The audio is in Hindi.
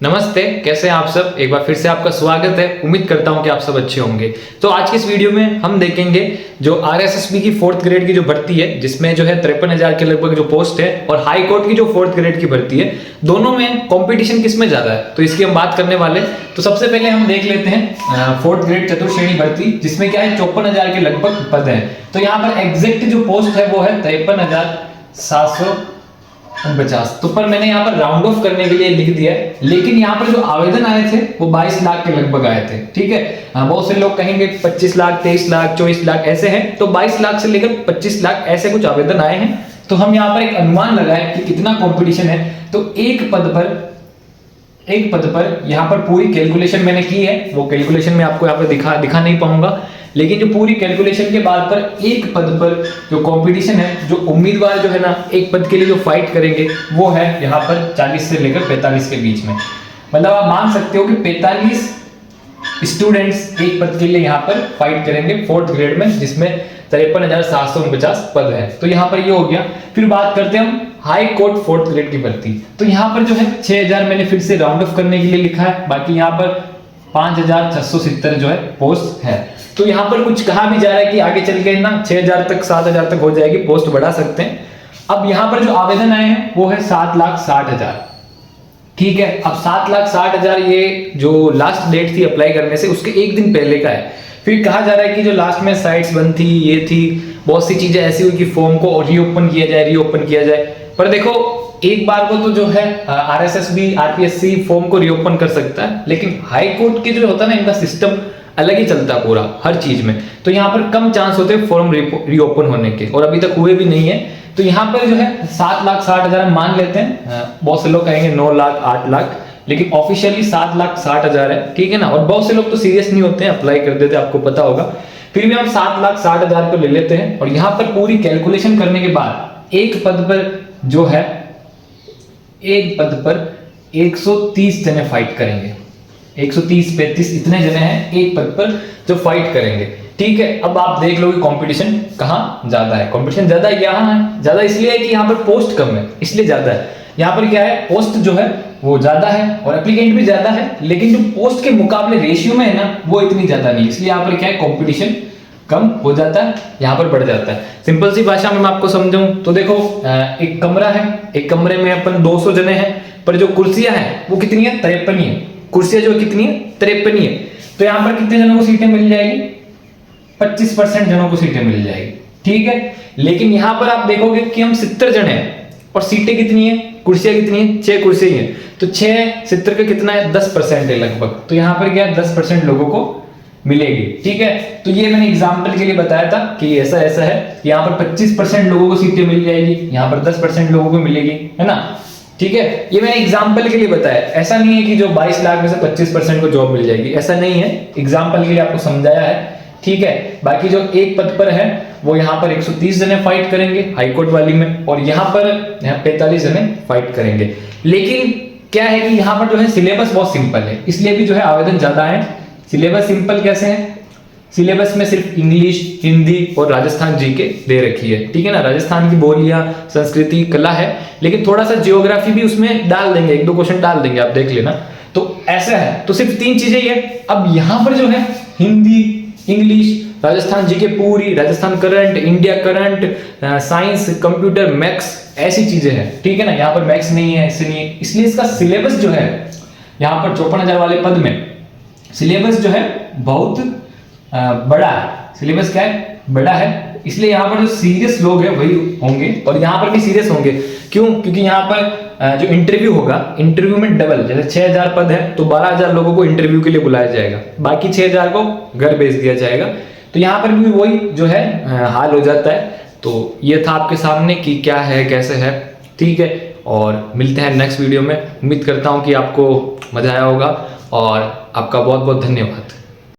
नमस्ते, कैसे हैं आप सब। एक बार फिर से आपका स्वागत है। उम्मीद करता हूं कि आप सब अच्छे होंगे। तो आज की इस वीडियो में हम देखेंगे जो आरएसएसबी की 4th ग्रेड की जो भर्ती है, जिसमें जो है 53,000 के लगभग जो पोस्ट है, और हाई कोर्ट की जो 4th ग्रेड की भर्ती है, दोनों में कंपटीशन किस में ज्यादा है, तो इसकी हम बात करने वाले। तो सबसे पहले हम देख लेते हैं 4th ग्रेड चतुर्थ श्रेणी भर्ती, जिसमें क्या है 54,000 के लगभग पद है। तो यहाँ पर एग्जैक्ट जो पोस्ट है वो है 53,749। तो पर मैंने यहाँ पर राउंड ऑफ करने के लिए लिख दिया है, लेकिन यहाँ पर जो आवेदन आए थे वो 22 लाख के लगभग आए थे। ठीक है, बहुत से लोग कहेंगे 25 लाख, 23 लाख, 24 लाख ऐसे हैं, तो 22 लाख से लेकर 25 लाख ऐसे कुछ आवेदन आए हैं। तो हम यहाँ पर एक अनुमान लगाए कि कितना कंपटीशन है। तो एक पद पर यहाँ पर पूरी कैलकुलेशन मैंने की है, वो कैलकुलेशन मैं आपको यहाँ पर दिखा नहीं पाऊंगा, लेकिन जो पूरी कैलकुलेशन के बाद पर एक पद पर जो कंपटीशन है, जो उम्मीदवार जो है ना एक पद के लिए जो फाइट करेंगे, वो है यहाँ पर 40 से लेकर 45 के बीच में। मतलब आप मान सकते हो कि 45 स्टूडेंट्स एक पद के लिए यहाँ पर फाइट करेंगे 4th ग्रेड में, जिसमें 53,749 पद है। तो यहाँ पर ये हो गया। फिर बात करते हैं हम हाई कोर्ट 4th ग्रेड की भर्ती। तो यहाँ पर जो है 6,000 मैंने फिर से राउंड ऑफ करने के लिए लिखा है, बाकी यहाँ पर 5,670 जो है पोस्ट है। तो यहाँ पर कुछ कहा भी जा रहा है कि आगे चल के ना 6,000 तक 7,000 तक हो जाएगी, पोस्ट बढ़ा सकते हैं। अब यहाँ पर जो आवेदन आए हैं वो है 7,60,000। ठीक है, अब 7,60,000 ये जो लास्ट डेट थी अप्लाई करने से उसके एक दिन पहले का है। फिर कहा जा रहा है कि जो लास्ट में साइट्स बंद थी, ये थी, बहुत सी चीजें ऐसी हुई कि फॉर्म को रीओपन किया जाए। पर देखो, एक बार को तो जो है आरएसएसबी, आरपीएससी फॉर्म को रीओपन कर सकता है, लेकिन हाई कोर्ट के जो होता है ना, इनका सिस्टम अलग ही चलता है पूरा हर चीज में। तो यहाँ पर कम चांस होते हैं फॉर्म रीओपन होने के, और अभी तक हुए भी नहीं है। तो यहाँ पर जो है 7,60,000 मान लेते हैं। बहुत से लोग कहेंगे 9 लाख, 8 लाख, लेकिन ऑफिशियली 7,60,000 है। ठीक है ना, और बहुत से लोग तो सीरियस नहीं होते हैं, अप्लाई कर देते हैं, आपको पता होगा। फिर भी हम 7,60,000 को ले लेते हैं, और यहाँ पर पूरी कैलकुलेशन करने के बाद एक पद पर 130 जने फाइट करेंगे। 130-35 इतने जने हैं एक पद पर जो फाइट करेंगे। ठीक है, अब आप देख लो कि कंपटीशन कहाँ ज्यादा है। कंपटीशन ज्यादा यहाँ है, ज्यादा इसलिए है कि यहाँ पर पोस्ट कम है, इसलिए ज्यादा है। यहाँ पर क्या है, पोस्ट जो है वो ज्यादा है और एप्लीकेंट भी ज्यादा है, लेकिन जो पोस्ट के मुकाबले रेशियो में है ना, वो इतनी ज्यादा नहीं। इसलिए यहाँ पर क्या है, कंपटीशन कम हो जाता है, यहाँ पर बढ़ जाता है। सिंपल सी भाषा में मैं आपको समझाऊं तो देखो, एक कमरा है, एक कमरे में अपन 200 जने हैं, पर जो कुर्सियां हैं वो कितनी है, 53 है। कुर्सियां जो कितनी है, 53 है। तो यहाँ पर कितने जनों को सीटें मिल जाएगी, 25% जनों को सीटें मिल जाएगी। ठीक है, लेकिन यहाँ पर आप देखोगे कि हम 70 जन हैं, और सीटें कितनी है, कुर्सियां कितनी है, 6 कुर्सियां हैं। तो 6 70 का कितना है, 10% है लगभग। तो यहाँ पर क्या 10% लोगों को मिलेगी। ठीक है, तो ये मैंने एग्जांपल के लिए बताया था कि ऐसा है। यहाँ पर 25% लोगों को सीटें मिल जाएगी, यहाँ पर 10% लोगों को मिलेगी, है ना। ठीक है, ये मैंने एग्जांपल के लिए बताया, ऐसा नहीं है कि जो 22 लाख में से 25% को जॉब मिल जाएगी, ऐसा नहीं है। एग्जांपल के लिए आपको समझाया है। ठीक है, बाकी जो एक पद पर है वो यहाँ पर 130 जने फाइट करेंगे हाईकोर्ट वाली में, और यहाँ पर 45 जने फाइट करेंगे। लेकिन क्या है कि यहाँ पर जो है सिलेबस बहुत सिंपल है, इसलिए भी जो है आवेदन ज्यादा है। सिलेबस सिंपल कैसे है, सिलेबस में सिर्फ इंग्लिश, हिंदी और राजस्थान जीके दे रखी है। ठीक है ना, राजस्थान की बोलियां, संस्कृति, कला है, लेकिन थोड़ा सा जियोग्राफी भी उसमें डाल देंगे, 1-2 क्वेश्चन डाल देंगे, आप देख लेना। तो ऐसा है, तो सिर्फ 3 चीजें ही है। अब यहाँ पर जो है हिंदी, इंग्लिश, राजस्थान जीके पूरी, Rajasthan current, India current, science, computer, maths, ऐसी चीजें हैं। ठीक है ना, यहाँ पर मैथ्स नहीं है, ऐसे नहीं है। इसलिए इसका सिलेबस जो है यहाँ पर 54,000 वाले पद में सिलेबस जो है बहुत बड़ा है। सिलेबस क्या है, बड़ा है। इसलिए यहाँ पर जो सीरियस लोग हैं वही होंगे, और यहाँ पर भी सीरियस होंगे। क्यों, क्योंकि यहाँ पर जो इंटरव्यू होगा, इंटरव्यू में डबल, जैसे 6,000 पद है तो 12,000 लोगों को इंटरव्यू के लिए बुलाया जाएगा, बाकी 6,000 को घर भेज दिया जाएगा। तो यहाँ पर भी वही जो है हाल हो जाता है। तो ये था आपके सामने कि क्या है, कैसे है। ठीक है, और मिलते हैं नेक्स्ट वीडियो में। उम्मीद करता हूँ कि आपको मजा आया होगा, और आपका बहुत बहुत धन्यवाद।